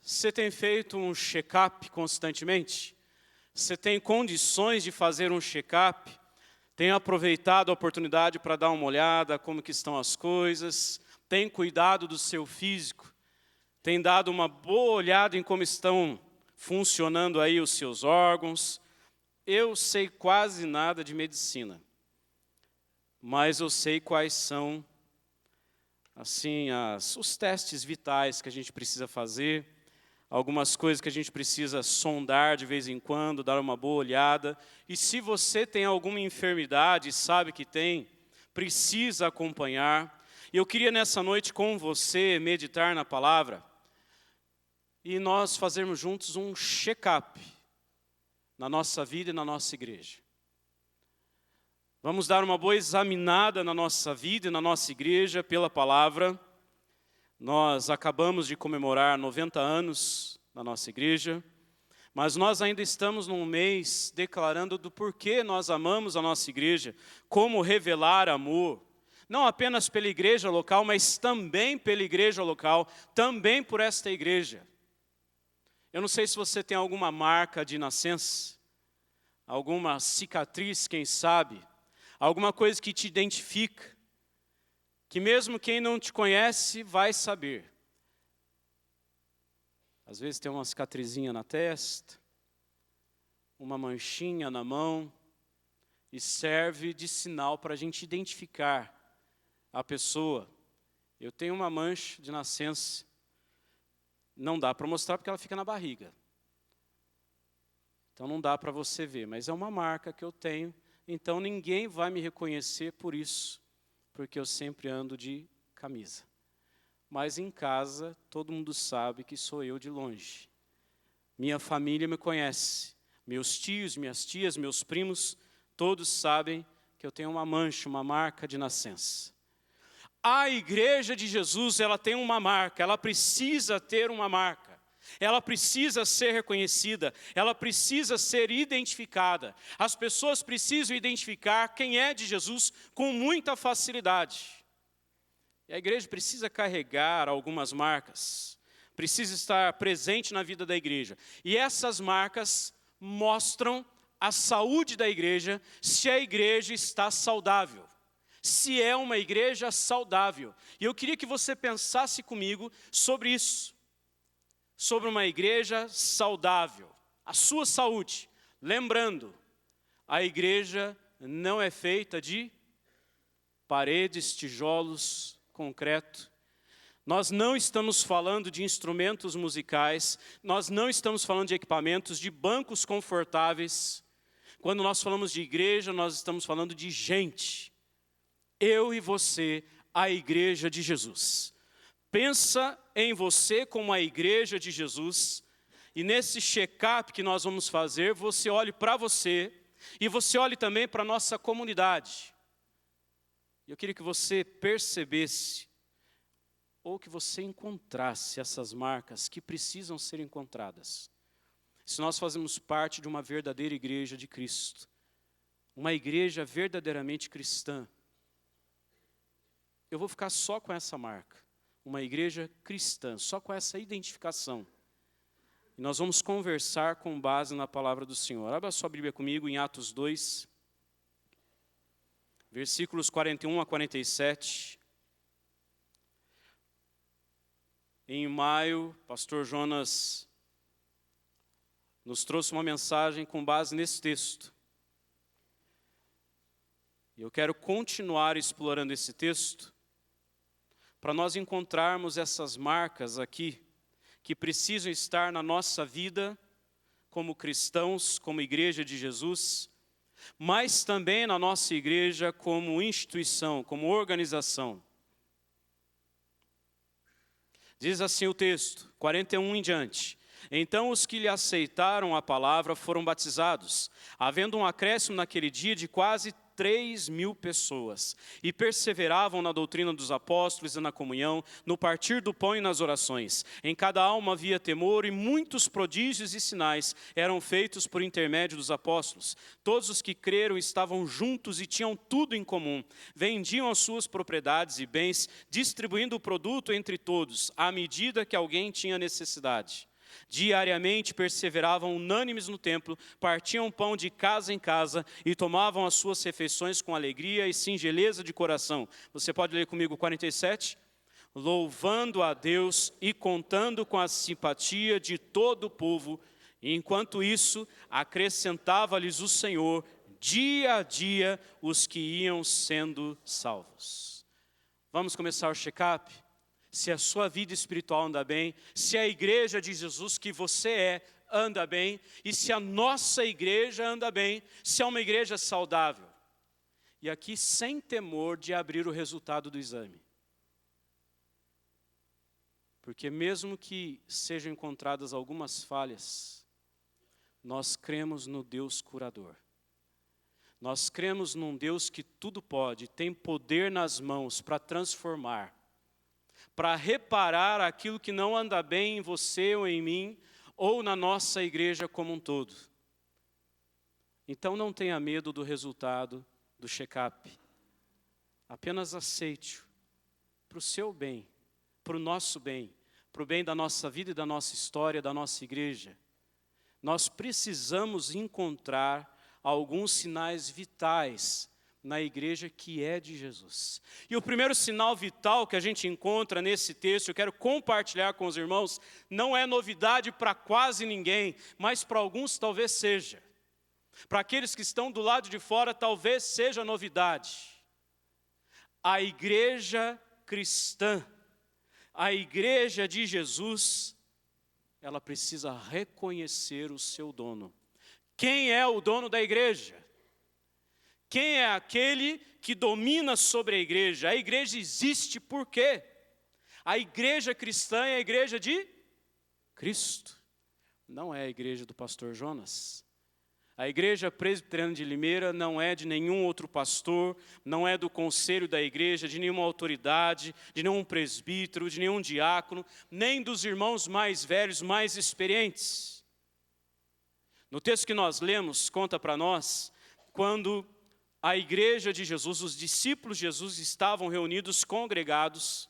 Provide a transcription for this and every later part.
Você tem feito um check-up constantemente? Você tem condições de fazer um check-up? Tem aproveitado a oportunidade para dar uma olhada como que estão as coisas? Tem cuidado do seu físico? Tem dado uma boa olhada em como estão funcionando aí os seus órgãos? Eu sei quase nada de medicina, mas eu sei quais são assim, os testes vitais que a gente precisa fazer, algumas coisas que a gente precisa sondar de vez em quando, dar uma boa olhada. E se você tem alguma enfermidade, sabe que tem, precisa acompanhar. E eu queria nessa noite com você meditar na palavra e nós fazermos juntos um check-up na nossa vida e na nossa igreja. Vamos dar uma boa examinada na nossa vida e na nossa igreja pela palavra. Nós acabamos de comemorar 90 anos na nossa igreja, mas nós ainda estamos num mês declarando do porquê nós amamos a nossa igreja, como revelar amor, não apenas pela igreja local, mas também pela igreja local, também por esta igreja. Eu não sei se você tem alguma marca de nascença, alguma cicatriz, quem sabe, alguma coisa que te identifica, que mesmo quem não te conhece vai saber. Às vezes tem uma cicatrizinha na testa, uma manchinha na mão, e serve de sinal para a gente identificar a pessoa. Eu tenho uma mancha de nascença, não dá para mostrar porque ela fica na barriga. Então não dá para você ver, mas é uma marca que eu tenho, então ninguém vai me reconhecer por isso, porque eu sempre ando de camisa. Mas em casa, todo mundo sabe que sou eu de longe. Minha família me conhece, meus tios, minhas tias, meus primos, todos sabem que eu tenho uma mancha, uma marca de nascença. A igreja de Jesus, ela tem uma marca, ela precisa ter uma marca. Ela precisa ser reconhecida, ela precisa ser identificada. As pessoas precisam identificar quem é de Jesus com muita facilidade. E a igreja precisa carregar algumas marcas, precisa estar presente na vida da igreja. E essas marcas mostram a saúde da igreja, se a igreja está saudável. Se é uma igreja saudável. E eu queria que você pensasse comigo sobre isso. Sobre uma igreja saudável, a sua saúde. Lembrando, a igreja não é feita de paredes, tijolos, concreto. Nós não estamos falando de instrumentos musicais, nós não estamos falando de equipamentos, de bancos confortáveis. Quando nós falamos de igreja, nós estamos falando de gente. Eu e você, a igreja de Jesus. Pensa em você como a igreja de Jesus, e nesse check-up que nós vamos fazer, você olhe para você, e você olhe também para a nossa comunidade. Eu queria que você percebesse, ou que você encontrasse essas marcas que precisam ser encontradas. Se nós fazemos parte de uma verdadeira igreja de Cristo, uma igreja verdadeiramente cristã, eu vou ficar só com essa marca. Uma igreja cristã, só com essa identificação. E nós vamos conversar com base na palavra do Senhor. Abra sua Bíblia comigo em Atos 2, versículos 41 a 47. Em maio, pastor Jonas nos trouxe uma mensagem com base nesse texto. E eu quero continuar explorando esse texto, para nós encontrarmos essas marcas aqui, que precisam estar na nossa vida, como cristãos, como igreja de Jesus, mas também na nossa igreja como instituição, como organização. Diz assim o texto, 41 em diante. Então os que lhe aceitaram a palavra foram batizados, havendo um acréscimo naquele dia de quase 3.000 pessoas, e perseveravam na doutrina dos apóstolos e na comunhão, no partir do pão e nas orações. Em cada alma havia temor, e muitos prodígios e sinais eram feitos por intermédio dos apóstolos. Todos os que creram estavam juntos e tinham tudo em comum. Vendiam as suas propriedades e bens, distribuindo o produto entre todos, à medida que alguém tinha necessidade. Diariamente perseveravam unânimes no templo, partiam pão de casa em casa e tomavam as suas refeições com alegria e singeleza de coração. Você pode ler comigo 47? Louvando a Deus e contando com a simpatia de todo o povo. E enquanto isso, acrescentava-lhes o Senhor, dia a dia, os que iam sendo salvos. Vamos começar o check-up? Se a sua vida espiritual anda bem, se a igreja de Jesus que você anda bem, e se a nossa igreja anda bem, se é uma igreja saudável. E aqui sem temor de abrir o resultado do exame. Porque mesmo que sejam encontradas algumas falhas, nós cremos no Deus curador. Nós cremos num Deus que tudo pode, tem poder nas mãos para transformar, para reparar aquilo que não anda bem em você ou em mim, ou na nossa igreja como um todo. Então não tenha medo do resultado do check-up. Apenas aceite-o para o seu bem, para o nosso bem, para o bem da nossa vida e da nossa história, da nossa igreja. Nós precisamos encontrar alguns sinais vitais na igreja que é de Jesus. E o primeiro sinal vital que a gente encontra nesse texto, eu quero compartilhar com os irmãos, não é novidade para quase ninguém, mas para alguns talvez seja. Para aqueles que estão do lado de fora, talvez seja novidade. A igreja cristã, a igreja de Jesus, ela precisa reconhecer o seu dono. Quem é o dono da igreja? Quem é aquele que domina sobre a igreja? A igreja existe por quê? A igreja cristã é a igreja de Cristo. Não é a igreja do pastor Jonas. A igreja presbiteriana de Limeira não é de nenhum outro pastor, não é do conselho da igreja, de nenhuma autoridade, de nenhum presbítero, de nenhum diácono, nem dos irmãos mais velhos, mais experientes. No texto que nós lemos, conta para nós, quando a igreja de Jesus, os discípulos de Jesus estavam reunidos, congregados.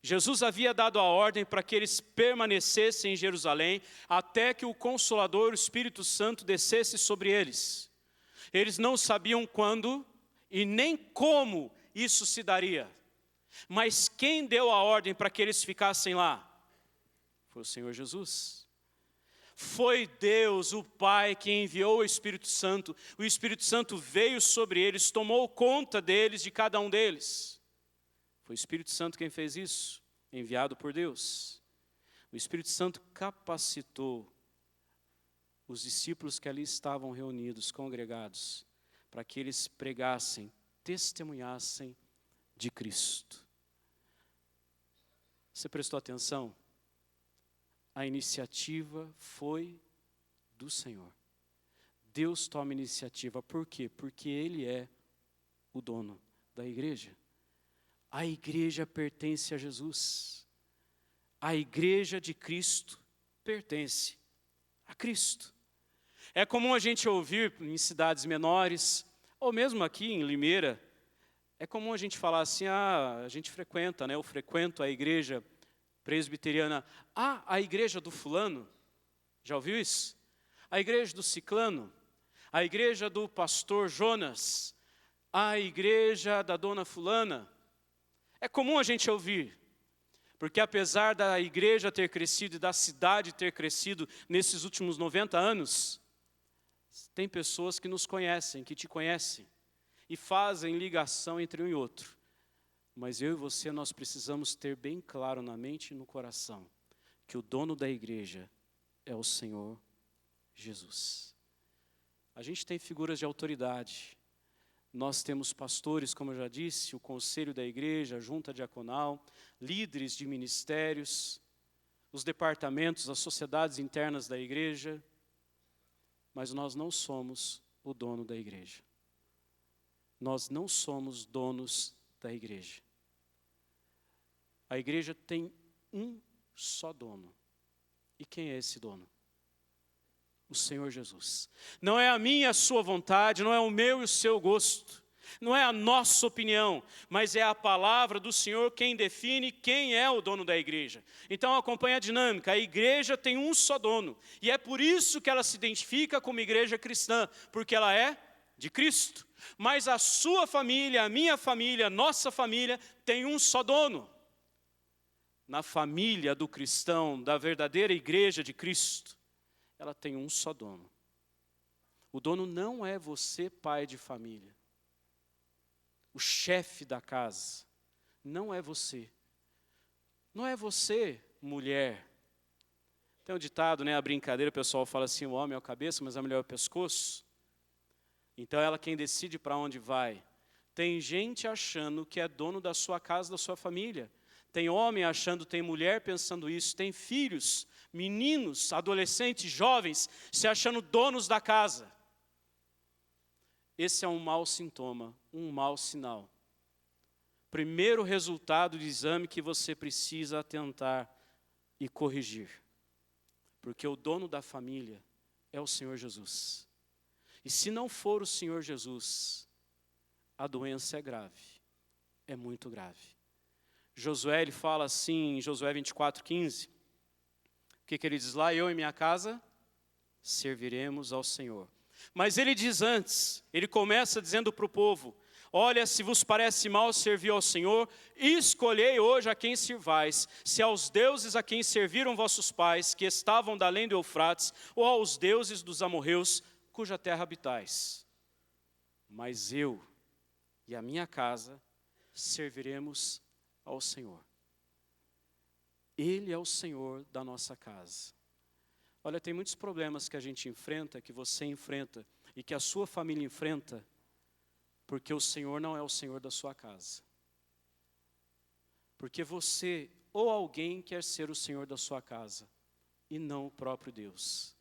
Jesus havia dado a ordem para que eles permanecessem em Jerusalém até que o Consolador, o Espírito Santo, descesse sobre eles. Eles não sabiam quando e nem como isso se daria. Mas quem deu a ordem para que eles ficassem lá? Foi o Senhor Jesus. Foi Deus, o Pai, que enviou o Espírito Santo. O Espírito Santo veio sobre eles, tomou conta deles, de cada um deles. Foi o Espírito Santo quem fez isso, enviado por Deus. O Espírito Santo capacitou os discípulos que ali estavam reunidos, congregados, para que eles pregassem, testemunhassem de Cristo. Você prestou atenção? A iniciativa foi do Senhor. Deus toma iniciativa. Por quê? Porque Ele é o dono da igreja. A igreja pertence a Jesus. A igreja de Cristo pertence a Cristo. É comum a gente ouvir em cidades menores, ou mesmo aqui em Limeira, é comum a gente falar assim, a gente frequenta, eu frequento a igreja presbiteriana. A igreja do fulano, já ouviu isso? A igreja do ciclano, a igreja do pastor Jonas, a igreja da dona fulana. É comum a gente ouvir, porque apesar da igreja ter crescido e da cidade ter crescido nesses últimos 90 anos, tem pessoas que nos conhecem, que te conhecem, e fazem ligação entre um e outro. Mas eu e você, nós precisamos ter bem claro na mente e no coração que o dono da igreja é o Senhor Jesus. A gente tem figuras de autoridade. Nós temos pastores, como eu já disse, o conselho da igreja, a junta diaconal, líderes de ministérios, os departamentos, as sociedades internas da igreja. Mas nós não somos o dono da igreja. Nós não somos donos da igreja. A igreja tem um só dono. E quem é esse dono? O Senhor Jesus. Não é a minha e a sua vontade, não é o meu e o seu gosto. Não é a nossa opinião, mas é a palavra do Senhor quem define quem é o dono da igreja. Então acompanha a dinâmica, a igreja tem um só dono, e é por isso que ela se identifica como igreja cristã, porque ela é de Cristo. Mas a sua família, a minha família, a nossa família tem um só dono. Na família do cristão, da verdadeira igreja de Cristo, ela tem um só dono. O dono não é você, pai de família. O chefe da casa não é você. Não é você, mulher. Tem um ditado, né, a brincadeira, o pessoal fala assim, o homem é o cabeça, mas a mulher é o pescoço. Então ela quem decide para onde vai. Tem gente achando que é dono da sua casa, da sua família. Tem homem achando, tem mulher pensando isso. Tem filhos, meninos, adolescentes, jovens, se achando donos da casa. Esse é um mau sintoma, um mau sinal. Primeiro resultado do exame que você precisa atentar e corrigir. Porque o dono da família é o Senhor Jesus. E se não for o Senhor Jesus, a doença é grave, é muito grave. Josué, ele fala assim em Josué 24:15, o que ele diz lá? Eu e minha casa serviremos ao Senhor. Mas ele diz antes, ele começa dizendo para o povo, olha, se vos parece mal servir ao Senhor, escolhei hoje a quem sirvais, se aos deuses a quem serviram vossos pais, que estavam da além do Eufrates, ou aos deuses dos amorreus, cuja terra habitais. Mas eu e a minha casa serviremos ao Senhor. Ele é o Senhor da nossa casa. Olha, tem muitos problemas que a gente enfrenta, que você enfrenta, e que a sua família enfrenta, porque o Senhor não é o Senhor da sua casa. Porque você ou alguém quer ser o Senhor da sua casa, e não o próprio Deus.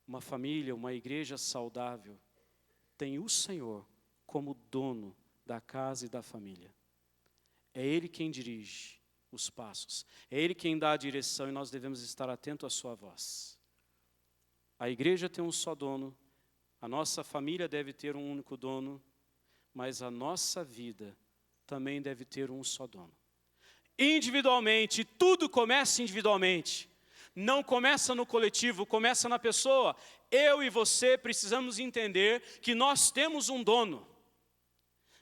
Uma família, uma igreja saudável, tem o Senhor como dono da casa e da família. É Ele quem dirige os passos. É Ele quem dá a direção e nós devemos estar atentos à sua voz. A igreja tem um só dono, a nossa família deve ter um único dono, mas a nossa vida também deve ter um só dono. Individualmente, tudo começa individualmente. Não começa no coletivo, começa na pessoa. Eu e você precisamos entender que nós temos um dono.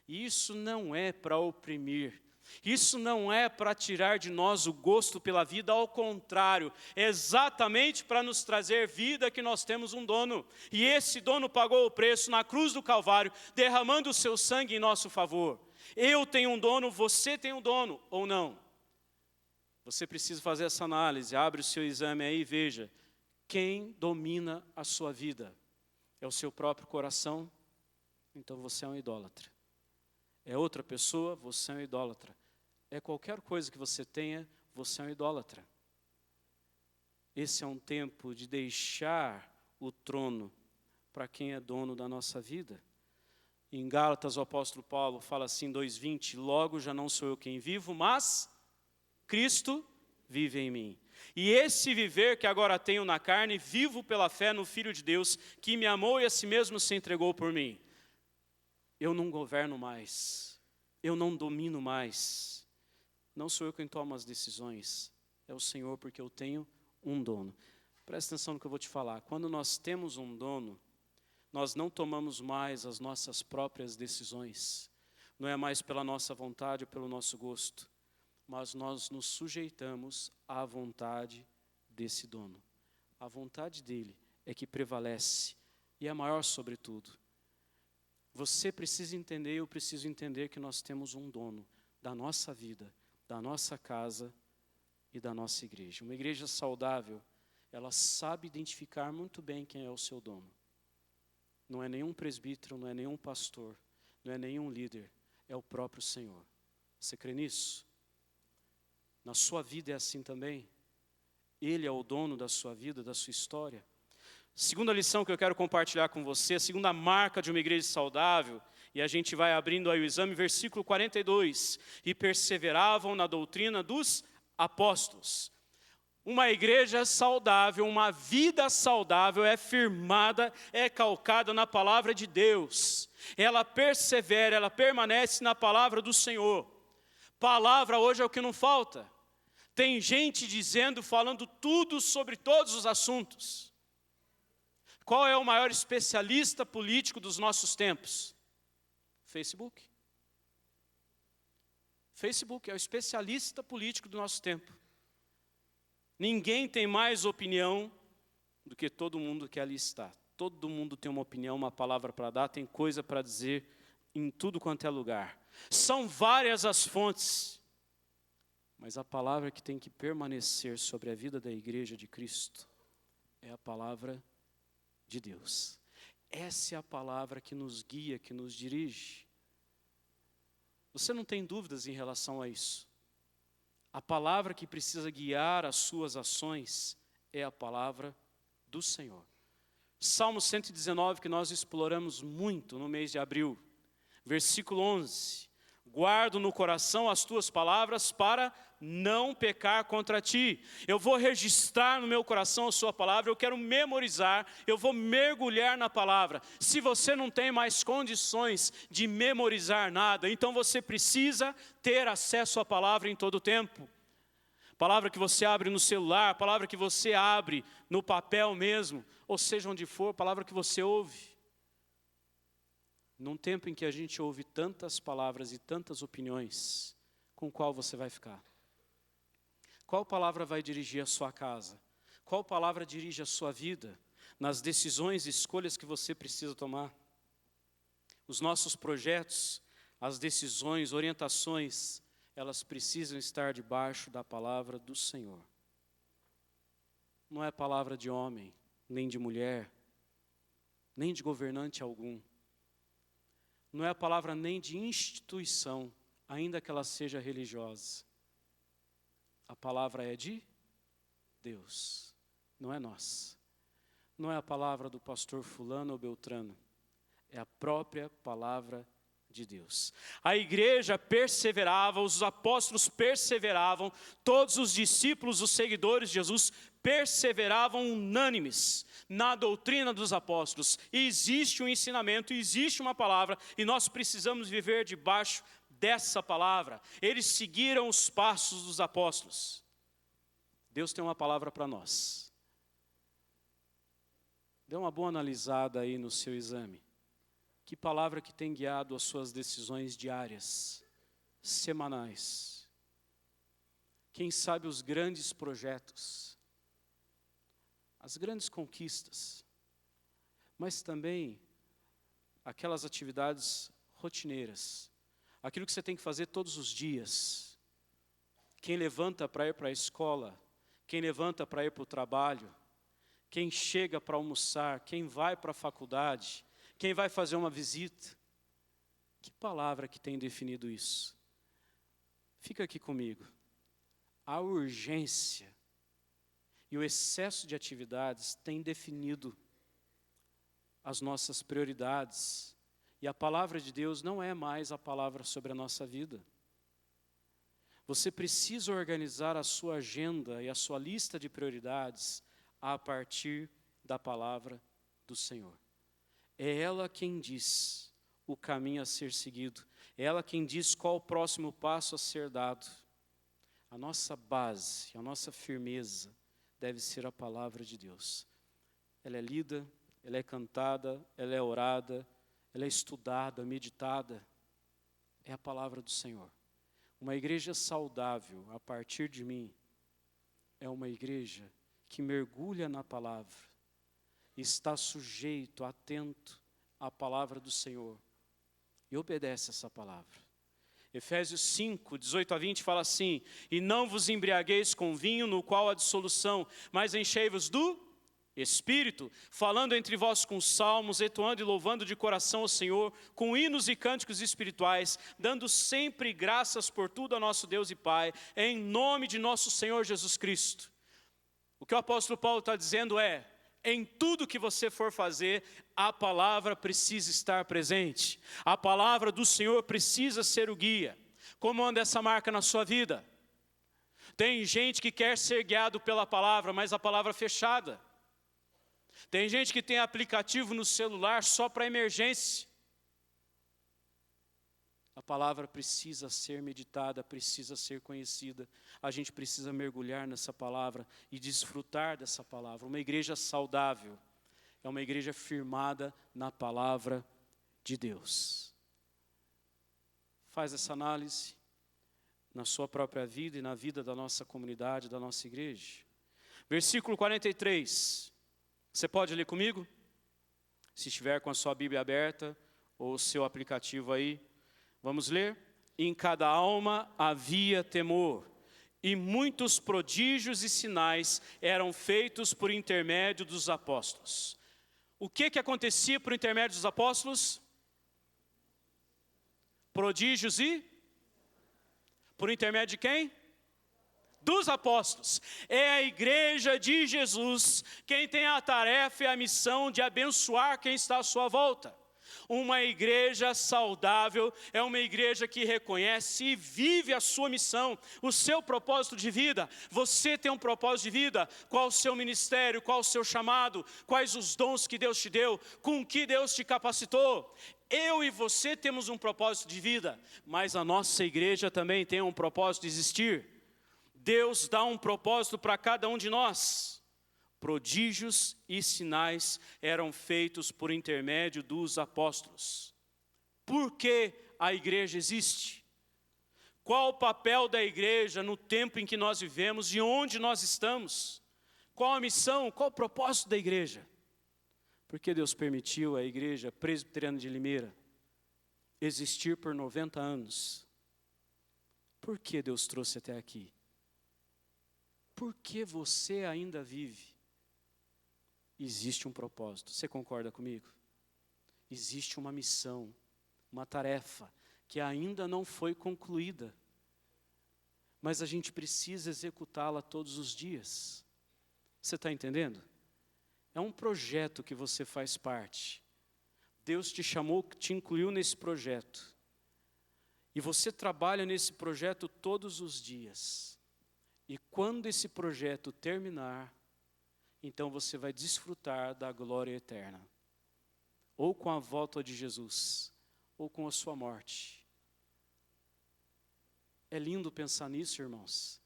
E isso não é para oprimir. Isso não é para tirar de nós o gosto pela vida, ao contrário, é exatamente para nos trazer vida que nós temos um dono. E esse dono pagou o preço na cruz do Calvário, derramando o seu sangue em nosso favor. Eu tenho um dono, você tem um dono, ou não? Você precisa fazer essa análise, abre o seu exame aí e veja, quem domina a sua vida? É o seu próprio coração? Então você é um idólatra. É outra pessoa, você é um idólatra. É qualquer coisa que você tenha, você é um idólatra. Esse é um tempo de deixar o trono para quem é dono da nossa vida. Em Gálatas, o apóstolo Paulo fala assim, 2:20, logo já não sou eu quem vivo, mas Cristo vive em mim. E esse viver que agora tenho na carne, vivo pela fé no Filho de Deus, que me amou e a si mesmo se entregou por mim. Eu não governo mais, eu não domino mais. Não sou eu quem toma as decisões, é o Senhor, porque eu tenho um dono. Presta atenção no que eu vou te falar. Quando nós temos um dono, nós não tomamos mais as nossas próprias decisões. Não é mais pela nossa vontade ou pelo nosso gosto, mas nós nos sujeitamos à vontade desse dono. A vontade dele é que prevalece e é maior sobre tudo. Você precisa entender, eu preciso entender que nós temos um dono da nossa vida, da nossa casa e da nossa igreja. Uma igreja saudável, ela sabe identificar muito bem quem é o seu dono. Não é nenhum presbítero, não é nenhum pastor, não é nenhum líder, é o próprio Senhor. Você crê nisso? Na sua vida é assim também? Ele é o dono da sua vida, da sua história. Segunda lição que eu quero compartilhar com você, a segunda marca de uma igreja saudável, e a gente vai abrindo aí o exame, versículo 42, e perseveravam na doutrina dos apóstolos. Uma igreja saudável, uma vida saudável é firmada, é calcada na palavra de Deus. Ela persevera, ela permanece na palavra do Senhor. Palavra hoje é o que não falta. Tem gente dizendo, falando tudo sobre todos os assuntos. Qual é o maior especialista político dos nossos tempos? Facebook. Facebook é o especialista político do nosso tempo. Ninguém tem mais opinião do que todo mundo que ali está. Todo mundo tem uma opinião, uma palavra para dar, tem coisa para dizer em tudo quanto é lugar. São várias as fontes, mas a palavra que tem que permanecer sobre a vida da igreja de Cristo é a palavra de Deus. Essa é a palavra que nos guia, que nos dirige. Você não tem dúvidas em relação a isso. A palavra que precisa guiar as suas ações é a palavra do Senhor. Salmo 119, que nós exploramos muito no mês de abril. Versículo 11. Guardo no coração as tuas palavras para não pecar contra ti. Eu vou registrar no meu coração a sua palavra, eu quero memorizar, eu vou mergulhar na palavra. Se você não tem mais condições de memorizar nada, então você precisa ter acesso à palavra em todo o tempo. Palavra que você abre no celular, palavra que você abre no papel mesmo, ou seja onde for, palavra que você ouve. Num tempo em que a gente ouve tantas palavras e tantas opiniões, com qual você vai ficar? Qual palavra vai dirigir a sua casa? Qual palavra dirige a sua vida? Nas decisões e escolhas que você precisa tomar? Os nossos projetos, as decisões, orientações, elas precisam estar debaixo da palavra do Senhor. Não é palavra de homem, nem de mulher, nem de governante algum. Não é a palavra nem de instituição, ainda que ela seja religiosa. A palavra é de Deus, não é nossa. Não é a palavra do pastor fulano ou beltrano, é a própria palavra de Deus. A igreja perseverava, os apóstolos perseveravam, todos os discípulos, os seguidores de Jesus perseveravam unânimes na doutrina dos apóstolos. E existe um ensinamento, existe uma palavra, e nós precisamos viver debaixo dessa palavra. Eles seguiram os passos dos apóstolos. Deus tem uma palavra para nós. Dê uma boa analisada aí no seu exame. Que palavra que tem guiado as suas decisões diárias, semanais? Quem sabe os grandes projetos, as grandes conquistas, mas também aquelas atividades rotineiras, aquilo que você tem que fazer todos os dias. Quem levanta para ir para a escola, quem levanta para ir para o trabalho, quem chega para almoçar, quem vai para a faculdade, quem vai fazer uma visita. Que palavra que tem definido isso? Fica aqui comigo. A urgência e o excesso de atividades têm definido as nossas prioridades. E a palavra de Deus não é mais a palavra sobre a nossa vida. Você precisa organizar a sua agenda e a sua lista de prioridades a partir da palavra do Senhor. É ela quem diz o caminho a ser seguido. É ela quem diz qual o próximo passo a ser dado. A nossa base, a nossa firmeza deve ser a palavra de Deus. Ela é lida, ela é cantada, ela é orada, ela é estudada, meditada. É a palavra do Senhor. Uma igreja saudável, a partir de mim, é uma igreja que mergulha na palavra, está sujeito, atento à palavra do Senhor e obedece essa palavra. Efésios 5, 18 a 20 fala assim: e não vos embriagueis com vinho, no qual há dissolução, mas enchei-vos do Espírito, falando entre vós com salmos, entoando e louvando de coração ao Senhor, com hinos e cânticos espirituais, dando sempre graças por tudo a nosso Deus e Pai, em nome de nosso Senhor Jesus Cristo. O que o apóstolo Paulo está dizendo é: em tudo que você for fazer, a palavra precisa estar presente. A palavra do Senhor precisa ser o guia. Como anda essa marca na sua vida? Tem gente que quer ser guiado pela palavra, mas a palavra fechada. Tem gente que tem aplicativo no celular só para emergência. A palavra precisa ser meditada, precisa ser conhecida. A gente precisa mergulhar nessa palavra e desfrutar dessa palavra. Uma igreja saudável é uma igreja firmada na palavra de Deus. Faz essa análise na sua própria vida e na vida da nossa comunidade, da nossa igreja. Versículo 43. Você pode ler comigo? Se estiver com a sua Bíblia aberta ou o seu aplicativo aí. Vamos ler? Em cada alma havia temor, e muitos prodígios e sinais eram feitos por intermédio dos apóstolos. O que acontecia por intermédio dos apóstolos? Prodígios e? Por intermédio de quem? Dos apóstolos. É a igreja de Jesus quem tem a tarefa e a missão de abençoar quem está à sua volta. Uma igreja saudável é uma igreja que reconhece e vive a sua missão, o seu propósito de vida. Você tem um propósito de vida? Qual o seu ministério? Qual o seu chamado? Quais os dons que Deus te deu? Com que Deus te capacitou? Eu e você temos um propósito de vida, mas a nossa igreja também tem um propósito de existir. Deus dá um propósito para cada um de nós. Prodígios e sinais eram feitos por intermédio dos apóstolos. Por que a igreja existe? Qual o papel da igreja no tempo em que nós vivemos e onde nós estamos? Qual a missão, qual o propósito da igreja? Por que Deus permitiu a igreja presbiteriana de Limeira existir por 90 anos? Por que Deus trouxe até aqui? Por que você ainda vive? Existe um propósito. Você concorda comigo? Existe uma missão, uma tarefa que ainda não foi concluída, mas a gente precisa executá-la todos os dias. Você está entendendo? É um projeto que você faz parte. Deus te chamou, te incluiu nesse projeto. E você trabalha nesse projeto todos os dias. E quando esse projeto terminar, então você vai desfrutar da glória eterna. Ou com a volta de Jesus, ou com a sua morte. É lindo pensar nisso, irmãos.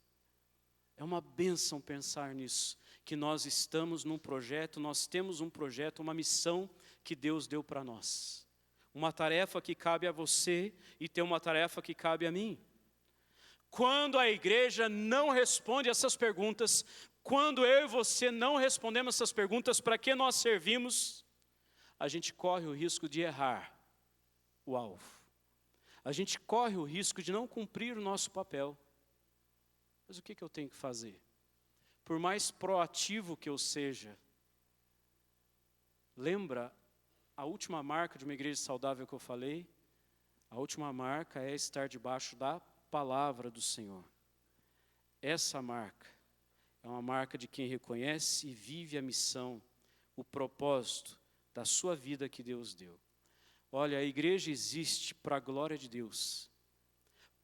É uma bênção pensar nisso. Que nós estamos num projeto, nós temos um projeto, uma missão que Deus deu para nós. Uma tarefa que cabe a você e tem uma tarefa que cabe a mim. Quando a igreja não responde essas perguntas, quando eu e você não respondemos essas perguntas, para que nós servimos, a gente corre o risco de errar o alvo. A gente corre o risco de não cumprir o nosso papel. Mas o que eu tenho que fazer? Por mais proativo que eu seja, lembra a última marca de uma igreja saudável que eu falei? A última marca é estar debaixo da palavra do Senhor. Essa marca é uma marca de quem reconhece e vive a missão, o propósito da sua vida que Deus deu. Olha, a igreja existe para a glória de Deus.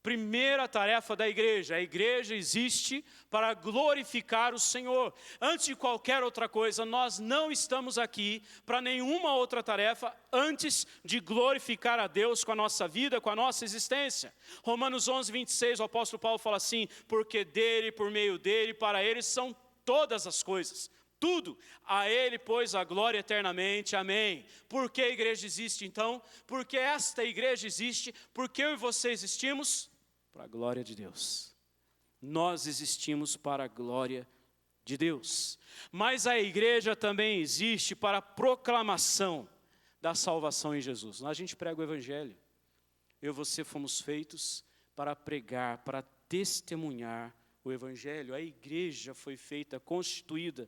Primeira tarefa da igreja, a igreja existe para glorificar o Senhor. Antes de qualquer outra coisa, nós não estamos aqui para nenhuma outra tarefa antes de glorificar a Deus com a nossa vida, com a nossa existência. Romanos 11, 26, o apóstolo Paulo fala assim: porque dele, por meio dele, para ele são todas as coisas. Tudo, a Ele, pois, a glória eternamente, amém. Por que a igreja existe então? Porque esta igreja existe, porque eu e você existimos para a glória de Deus. Nós existimos para a glória de Deus. Mas a igreja também existe para a proclamação da salvação em Jesus. A gente prega o Evangelho. Eu e você fomos feitos para pregar, para testemunhar o Evangelho. A igreja foi feita, constituída.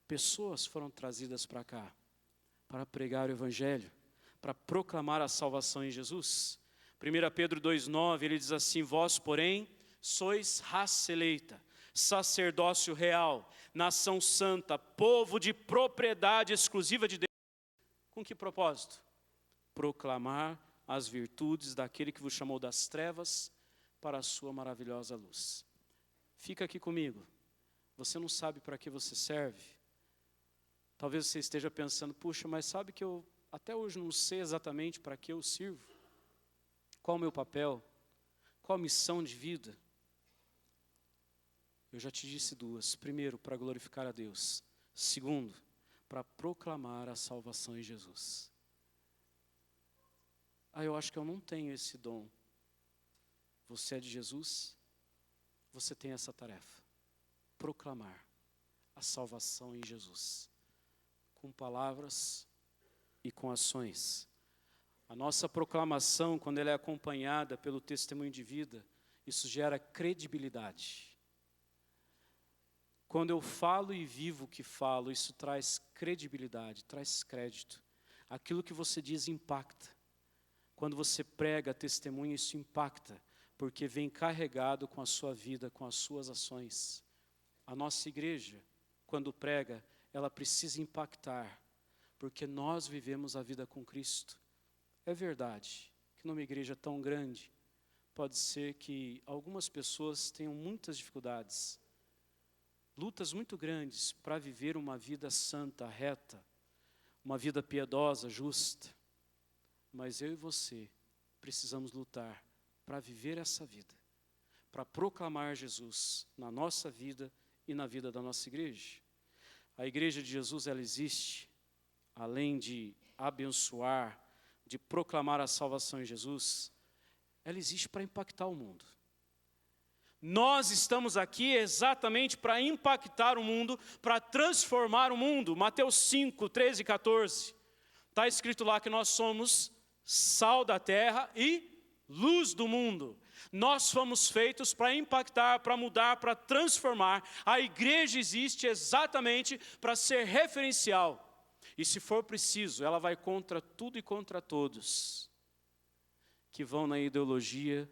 Pessoas foram trazidas para cá, para pregar o Evangelho, para proclamar a salvação em Jesus. 1 Pedro 2,9, ele diz assim: vós, porém, sois raça eleita, sacerdócio real, nação santa, povo de propriedade exclusiva de Deus. Com que propósito? Proclamar as virtudes daquele que vos chamou das trevas para a sua maravilhosa luz. Fica aqui comigo. Você não sabe para que você serve. Talvez você esteja pensando, puxa, mas sabe que eu até hoje não sei exatamente para que eu sirvo? Qual o meu papel? Qual a missão de vida? Eu já te disse duas. Primeiro, para glorificar a Deus. Segundo, para proclamar a salvação em Jesus. Eu acho que eu não tenho esse dom. Você é de Jesus? Você tem essa tarefa. Proclamar a salvação em Jesus. Com palavras e com ações. A nossa proclamação, quando ela é acompanhada pelo testemunho de vida, isso gera credibilidade. Quando eu falo e vivo o que falo, isso traz credibilidade, traz crédito. Aquilo que você diz impacta. Quando você prega, testemunha, isso impacta, porque vem carregado com a sua vida, com as suas ações. A nossa igreja, quando prega, ela precisa impactar, porque nós vivemos a vida com Cristo. É verdade que numa igreja tão grande, pode ser que algumas pessoas tenham muitas dificuldades, lutas muito grandes para viver uma vida santa, reta, uma vida piedosa, justa. Mas eu e você precisamos lutar para viver essa vida, para proclamar Jesus na nossa vida e na vida da nossa igreja. A igreja de Jesus, ela existe, além de abençoar, de proclamar a salvação em Jesus, ela existe para impactar o mundo. Nós estamos aqui exatamente para impactar o mundo, para transformar o mundo. Mateus 5, 13 e 14. Está escrito lá que nós somos sal da terra e luz do mundo. Nós fomos feitos para impactar, para mudar, para transformar. A igreja existe exatamente para ser referencial. E se for preciso, ela vai contra tudo e contra todos que vão na ideologia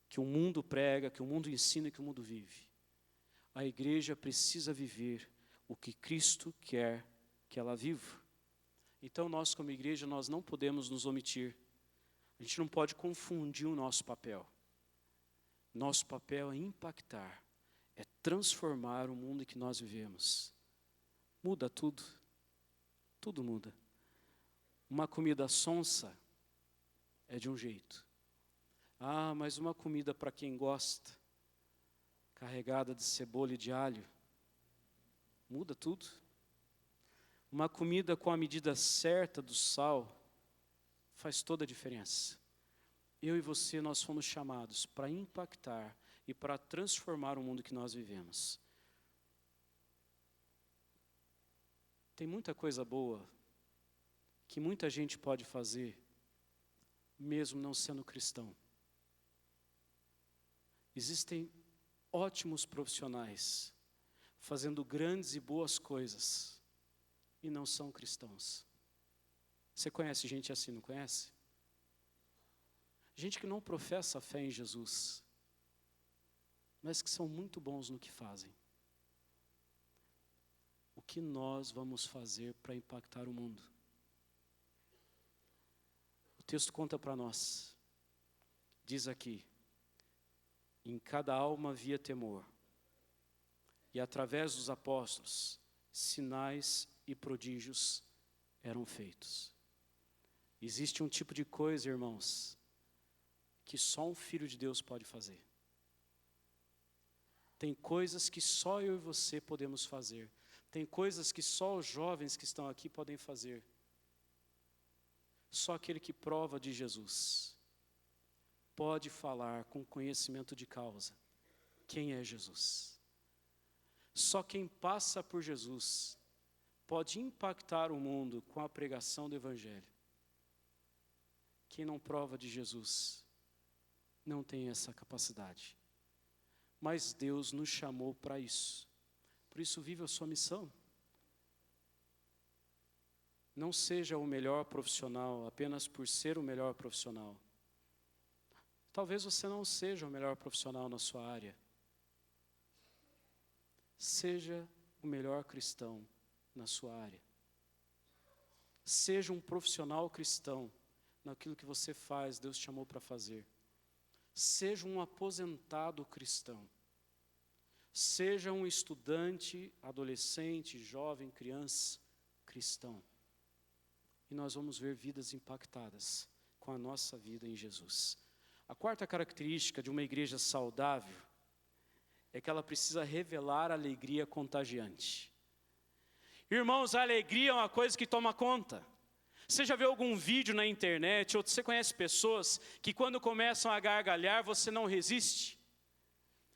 que o mundo prega, que o mundo ensina e que o mundo vive. A igreja precisa viver o que Cristo quer que ela viva. Então nós como igreja, nós não podemos nos omitir. A gente não pode confundir o nosso papel. Nosso papel é impactar, é transformar o mundo em que nós vivemos. Muda tudo. Tudo muda. Uma comida sonsa é de um jeito. Mas uma comida para quem gosta, carregada de cebola e de alho, muda tudo. Uma comida com a medida certa do sal faz toda a diferença. Eu e você, nós fomos chamados para impactar e para transformar o mundo que nós vivemos. Tem muita coisa boa que muita gente pode fazer, mesmo não sendo cristão. Existem ótimos profissionais fazendo grandes e boas coisas e não são cristãos. Você conhece gente assim, não conhece? Gente que não professa a fé em Jesus, mas que são muito bons no que fazem. O que nós vamos fazer para impactar o mundo? O texto conta para nós, diz aqui, em cada alma havia temor, e através dos apóstolos, sinais e prodígios eram feitos. Existe um tipo de coisa, irmãos, que só um filho de Deus pode fazer. Tem coisas que só eu e você podemos fazer. Tem coisas que só os jovens que estão aqui podem fazer. Só aquele que prova de Jesus pode falar com conhecimento de causa quem é Jesus. Só quem passa por Jesus pode impactar o mundo com a pregação do Evangelho. Quem não prova de Jesus não tem essa capacidade. Mas Deus nos chamou para isso. Por isso, viva a sua missão. Não seja o melhor profissional apenas por ser o melhor profissional. Talvez você não seja o melhor profissional na sua área. Seja o melhor cristão na sua área. Seja um profissional cristão naquilo que você faz, Deus te chamou para fazer. Seja um aposentado cristão. Seja um estudante, adolescente, jovem, criança, cristão. E nós vamos ver vidas impactadas com a nossa vida em Jesus. A quarta característica de uma igreja saudável é que ela precisa revelar alegria contagiante. Irmãos, a alegria é uma coisa que toma conta. Você já viu algum vídeo na internet, ou você conhece pessoas que quando começam a gargalhar, você não resiste?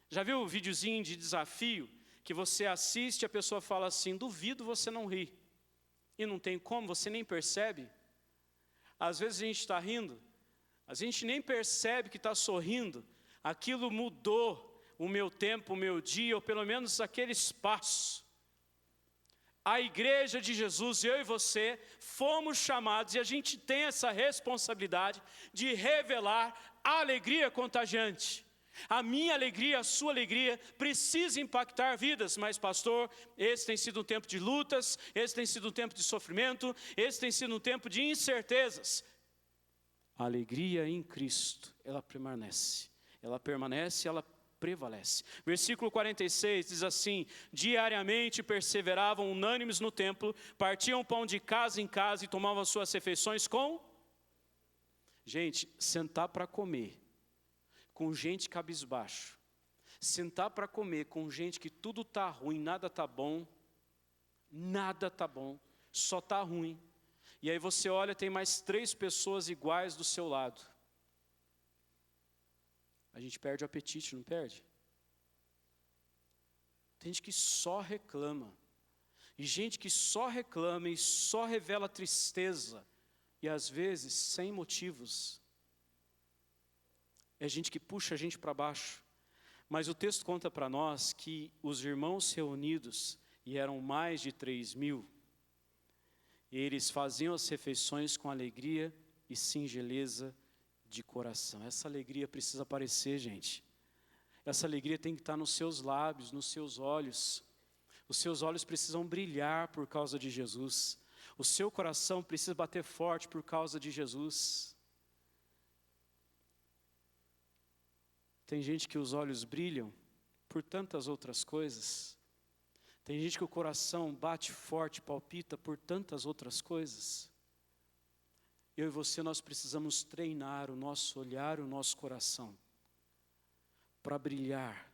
Já viu o videozinho de desafio, que você assiste e a pessoa fala assim, duvido você não rir. E não tem como, você nem percebe. Às vezes a gente está rindo, a gente nem percebe que está sorrindo. Aquilo mudou o meu tempo, o meu dia, ou pelo menos aquele espaço. A igreja de Jesus, eu e você, fomos chamados, e a gente tem essa responsabilidade de revelar a alegria contagiante. A minha alegria, a sua alegria, precisa impactar vidas. Mas pastor, esse tem sido um tempo de lutas, esse tem sido um tempo de sofrimento, esse tem sido um tempo de incertezas. A alegria em Cristo, ela permanece, ela prevalece. Versículo 46 diz assim: diariamente perseveravam unânimes no templo, partiam pão de casa em casa e tomavam suas refeições com... Gente, sentar para comer com gente cabisbaixo, sentar para comer com gente que tudo está ruim, nada está bom, só está ruim. E aí você olha, tem mais 3 pessoas iguais do seu lado. A gente perde o apetite, não perde? Tem gente que só reclama. E gente que só reclama e só revela tristeza. E às vezes sem motivos. É gente que puxa a gente para baixo. Mas o texto conta para nós que os irmãos reunidos, e eram mais de 3.000, eles faziam as refeições com alegria e singeleza de coração. Essa alegria precisa aparecer, gente. Essa alegria tem que estar nos seus lábios, nos seus olhos. Os seus olhos precisam brilhar por causa de Jesus. O seu coração precisa bater forte por causa de Jesus. Tem gente que os olhos brilham por tantas outras coisas. Tem gente que o coração bate forte, palpita por tantas outras coisas. Eu e você, nós precisamos treinar o nosso olhar, o nosso coração, para brilhar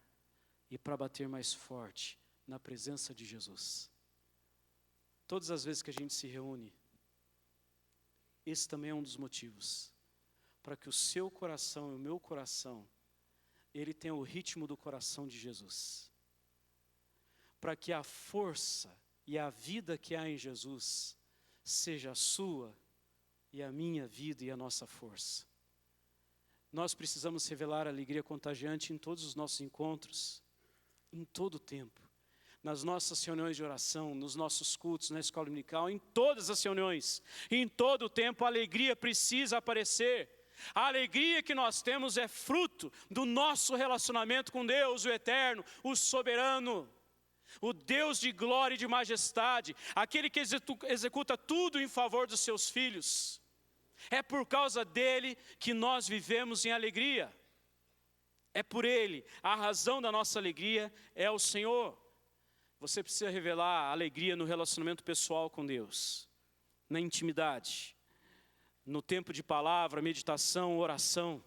e para bater mais forte na presença de Jesus. Todas as vezes que a gente se reúne, esse também é um dos motivos, para que o seu coração e o meu coração, ele tenha o ritmo do coração de Jesus. Para que a força e a vida que há em Jesus seja a sua e a minha vida e a nossa força. Nós precisamos revelar a alegria contagiante em todos os nossos encontros, em todo o tempo. Nas nossas reuniões de oração, nos nossos cultos, na escola dominical, em todas as reuniões, em todo o tempo a alegria precisa aparecer. A alegria que nós temos é fruto do nosso relacionamento com Deus, o eterno, o soberano, o Deus de glória e de majestade, aquele que executa tudo em favor dos seus filhos. É por causa dele que nós vivemos em alegria. É por ele, a razão da nossa alegria é o Senhor. Você precisa revelar a alegria no relacionamento pessoal com Deus, na intimidade, no tempo de palavra, meditação, oração.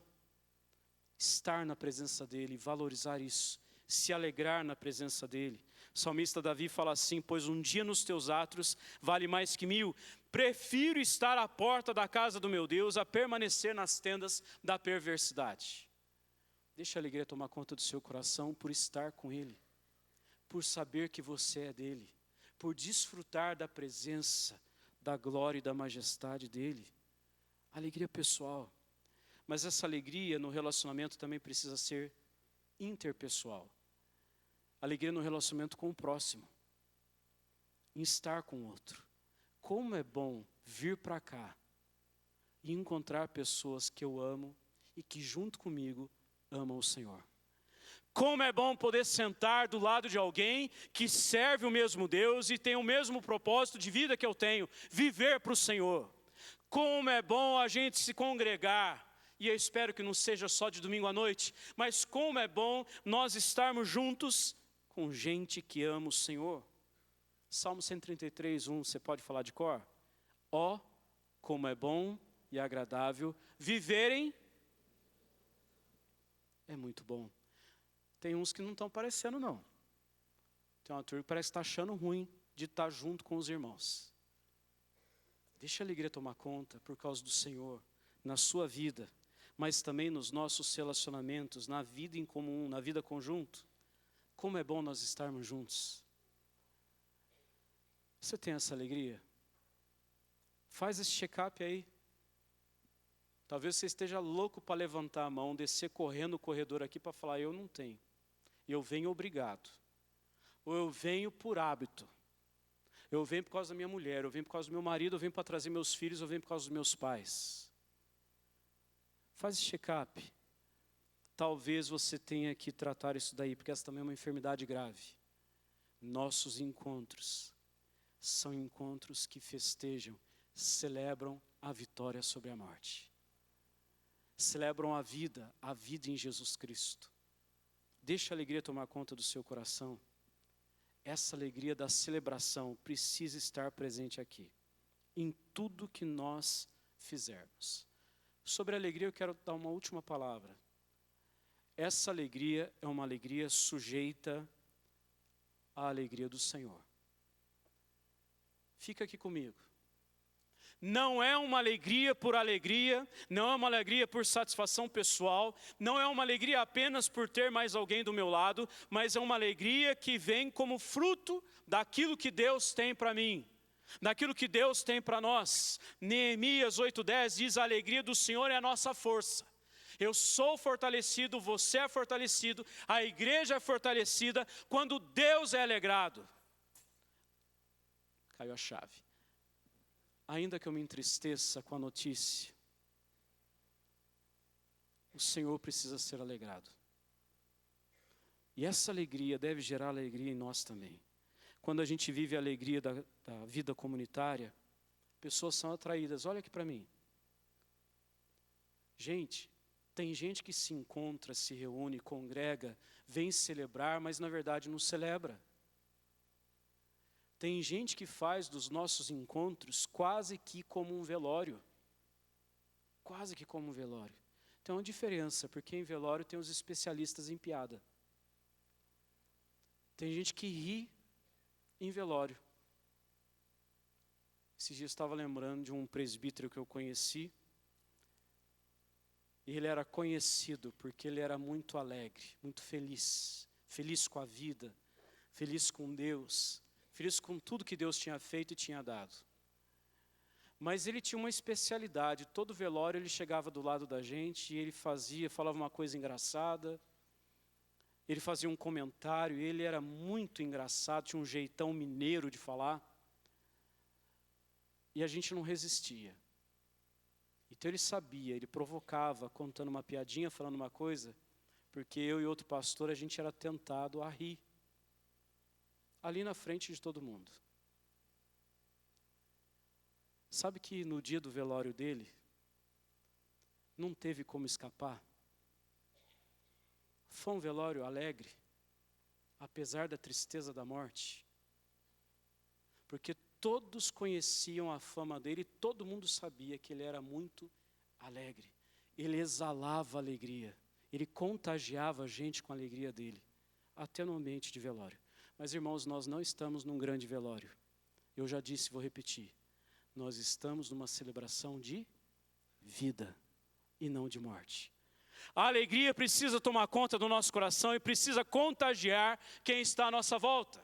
Estar na presença dele, valorizar isso, se alegrar na presença dele. O salmista Davi fala assim: pois um dia nos teus átrios vale mais que 1000. Prefiro estar à porta da casa do meu Deus a permanecer nas tendas da perversidade. Deixa a alegria tomar conta do seu coração por estar com ele, por saber que você é dele, por desfrutar da presença, da glória e da majestade dele. Alegria pessoal. Mas essa alegria no relacionamento também precisa ser interpessoal. Alegria no relacionamento com o próximo, em estar com o outro. Como é bom vir para cá e encontrar pessoas que eu amo e que junto comigo amam o Senhor. Como é bom poder sentar do lado de alguém que serve o mesmo Deus e tem o mesmo propósito de vida que eu tenho, viver para o Senhor. Como é bom a gente se congregar, e eu espero que não seja só de domingo à noite, mas como é bom nós estarmos juntos com gente que ama o Senhor. Salmo 133, 1, você pode falar de cor? Ó, como é bom e agradável viverem. É muito bom. Tem uns que não estão parecendo, não. Tem uma turma que parece estar achando ruim de estar junto com os irmãos. Deixa a alegria tomar conta por causa do Senhor, na sua vida, mas também nos nossos relacionamentos, na vida em comum, na vida conjunto. Como é bom nós estarmos juntos. Você tem essa alegria? Faz esse check-up aí. Talvez você esteja louco para levantar a mão, descer correndo o corredor aqui para falar, eu não tenho. Eu venho obrigado. Ou eu venho por hábito. Eu venho por causa da minha mulher, eu venho por causa do meu marido, eu venho para trazer meus filhos, eu venho por causa dos meus pais. Faz esse check-up. Talvez você tenha que tratar isso daí, porque essa também é uma enfermidade grave. Nossos encontros são encontros que festejam, celebram a vitória sobre a morte. Celebram a vida em Jesus Cristo. Deixa a alegria tomar conta do seu coração. Essa alegria da celebração precisa estar presente aqui, em tudo que nós fizermos. Sobre a alegria eu quero dar uma última palavra. Essa alegria é uma alegria sujeita à alegria do Senhor. Fica aqui comigo. Não é uma alegria por alegria, não é uma alegria por satisfação pessoal, não é uma alegria apenas por ter mais alguém do meu lado, mas é uma alegria que vem como fruto daquilo que Deus tem para mim, daquilo que Deus tem para nós. Neemias 8:10 diz, a alegria do Senhor é a nossa força. Eu sou fortalecido, você é fortalecido, a igreja é fortalecida quando Deus é alegrado. Caiu a chave. Ainda que eu me entristeça com a notícia, o Senhor precisa ser alegrado. E essa alegria deve gerar alegria em nós também. Quando a gente vive a alegria da vida comunitária, pessoas são atraídas. Olha aqui para mim. Gente, tem gente que se encontra, se reúne, congrega, vem celebrar, mas na verdade não celebra. Tem gente que faz dos nossos encontros quase que como um velório. Quase que como um velório. Tem uma diferença, porque em velório tem os especialistas em piada. Tem gente que ri em velório. Esses dias eu estava lembrando de um presbítero que eu conheci. E ele era conhecido porque ele era muito alegre, muito feliz. Feliz com a vida, feliz com Deus. Feliz com tudo que Deus tinha feito e tinha dado. Mas ele tinha uma especialidade. Todo velório ele chegava do lado da gente e ele falava uma coisa engraçada. Ele fazia um comentário, ele era muito engraçado, tinha um jeitão mineiro de falar. E a gente não resistia. Então ele sabia, ele provocava, contando uma piadinha, falando uma coisa, porque eu e outro pastor, a gente era tentado a rir. Ali na frente de todo mundo. Sabe que no dia do velório dele, não teve como escapar? Foi um velório alegre, apesar da tristeza da morte. Porque todos conheciam a fama dele e todo mundo sabia que ele era muito alegre. Ele exalava alegria, ele contagiava a gente com a alegria dele, até no ambiente de velório. Mas, irmãos, nós não estamos num grande velório. Eu já disse, vou repetir. Nós estamos numa celebração de vida e não de morte. A alegria precisa tomar conta do nosso coração e precisa contagiar quem está à nossa volta.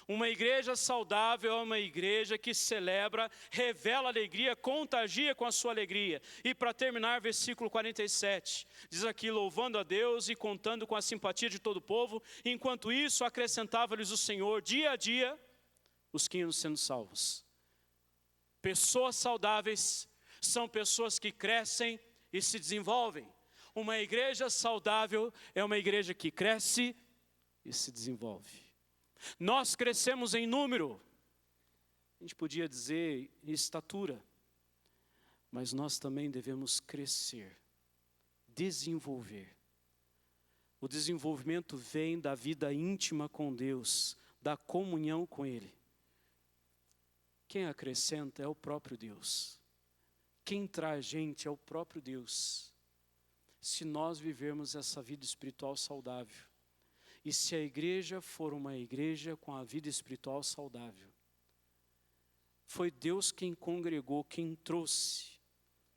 Uma igreja saudável é uma igreja que celebra, revela alegria, contagia com a sua alegria. E para terminar, versículo 47, diz aqui, louvando a Deus e contando com a simpatia de todo o povo, enquanto isso acrescentava-lhes o Senhor, dia a dia, os que iam sendo salvos. Pessoas saudáveis são pessoas que crescem e se desenvolvem. Uma igreja saudável é uma igreja que cresce e se desenvolve. Nós crescemos em número, a gente podia dizer em estatura, mas nós também devemos crescer, desenvolver O desenvolvimento vem da vida íntima com Deus, da comunhão com Ele. Quem acrescenta é o próprio Deus. Quem traz gente é o próprio Deus. Se nós vivermos essa vida espiritual saudável, e se a igreja for uma igreja com a vida espiritual saudável, foi Deus quem congregou, quem trouxe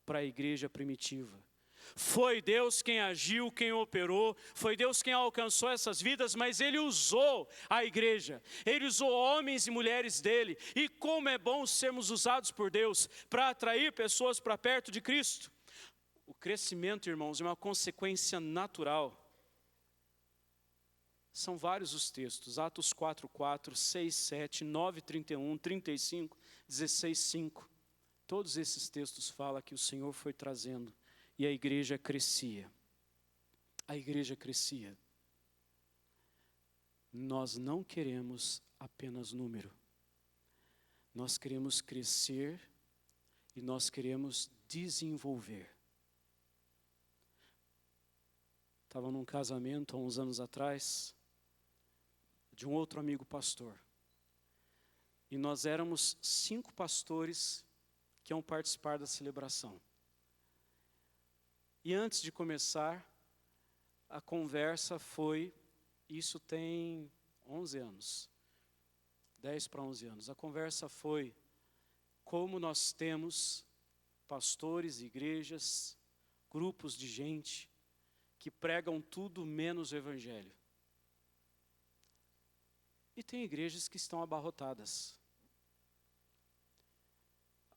para a igreja primitiva. Foi Deus quem agiu, quem operou, foi Deus quem alcançou essas vidas, mas Ele usou a igreja, Ele usou homens e mulheres dEle. E como é bom sermos usados por Deus para atrair pessoas para perto de Cristo. O crescimento, irmãos, é uma consequência natural. São vários os textos, Atos 4:4, 6:7, 9:31, 35, 16:5. Todos esses textos falam que o Senhor foi trazendo e a igreja crescia. A igreja crescia. Nós não queremos apenas número. Nós queremos crescer e nós queremos desenvolver. Estava num casamento há uns anos atrás, de um outro amigo pastor. E nós éramos 5 pastores que iam participar da celebração. E antes de começar, a conversa foi, isso tem 11 anos, 10 para 11 anos. A conversa foi como nós temos pastores, igrejas, grupos de gente que pregam tudo menos o evangelho. E tem igrejas que estão abarrotadas.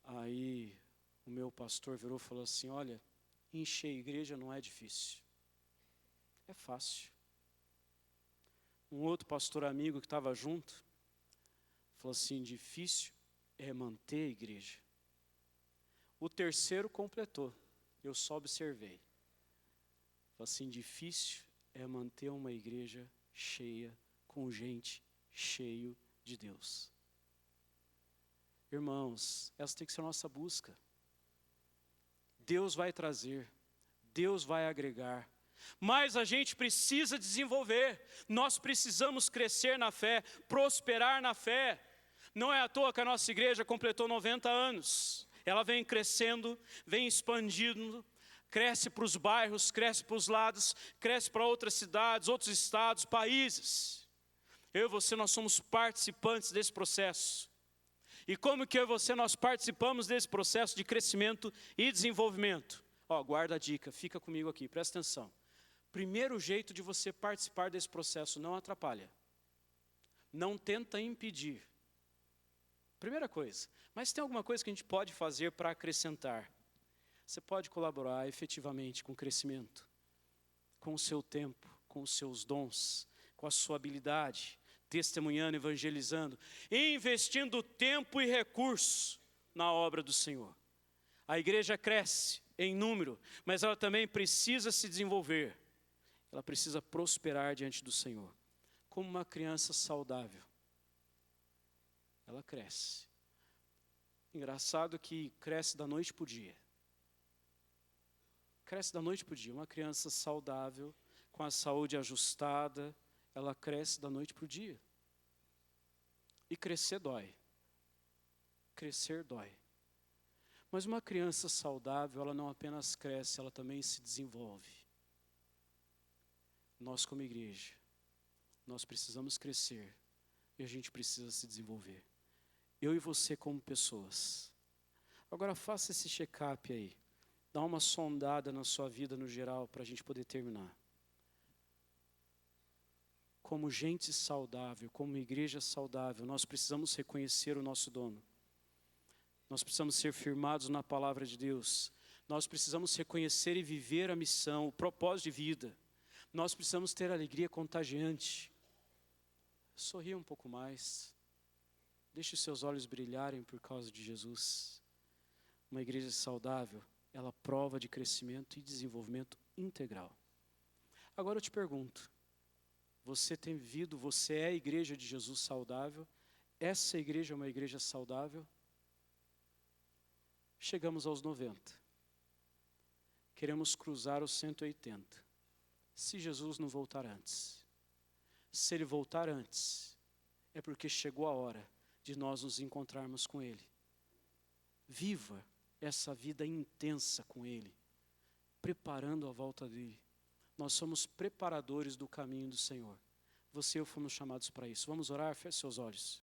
Aí o meu pastor virou e falou assim, olha, encher a igreja não é difícil. É fácil. Um outro pastor amigo que estava junto, falou assim, difícil é manter a igreja. O terceiro completou, eu só observei. Falou assim, difícil é manter uma igreja cheia, com gente cheio de Deus. Irmãos, essa tem que ser a nossa busca. Deus vai trazer, Deus vai agregar, mas a gente precisa desenvolver, nós precisamos crescer na fé, prosperar na fé. Não é à toa que a nossa igreja completou 90 anos, ela vem crescendo, vem expandindo, cresce para os bairros, cresce para os lados, cresce para outras cidades, outros estados, países. Eu e você, nós somos participantes desse processo. E como que eu e você, nós participamos desse processo de crescimento e desenvolvimento? Guarda a dica, fica comigo aqui, presta atenção. Primeiro jeito de você participar desse processo, não atrapalha. Não tenta impedir. Primeira coisa. Mas tem alguma coisa que a gente pode fazer para acrescentar? Você pode colaborar efetivamente com o crescimento, com o seu tempo, com os seus dons, com a sua habilidade, testemunhando, evangelizando, investindo tempo e recursos na obra do Senhor. A igreja cresce em número, mas ela também precisa se desenvolver. Ela precisa prosperar diante do Senhor. Como uma criança saudável, ela cresce. Engraçado que cresce da noite para o dia. Cresce da noite para o dia. Uma criança saudável, com a saúde ajustada, ela cresce da noite para o dia. E crescer dói. Crescer dói. Mas uma criança saudável, ela não apenas cresce, ela também se desenvolve. Nós como igreja, nós precisamos crescer e a gente precisa se desenvolver. Eu e você como pessoas. Agora faça esse check-up aí. Dá uma sondada na sua vida no geral para a gente poder terminar. Como gente saudável, como igreja saudável, nós precisamos reconhecer o nosso dono. Nós precisamos ser firmados na palavra de Deus. Nós precisamos reconhecer e viver a missão, o propósito de vida. Nós precisamos ter alegria contagiante. Sorria um pouco mais. Deixe os seus olhos brilharem por causa de Jesus. Uma igreja saudável, ela prova de crescimento e desenvolvimento integral. Agora eu te pergunto, você tem vivido, você é a igreja de Jesus saudável? Essa igreja é uma igreja saudável? Chegamos aos 90. Queremos cruzar os 180. se Jesus não voltar antes. Se Ele voltar antes, é porque chegou a hora de nós nos encontrarmos com Ele. Viva essa vida intensa com Ele, preparando a volta dEle. Nós somos preparadores do caminho do Senhor. Você e eu fomos chamados para isso. Vamos orar? Feche seus olhos.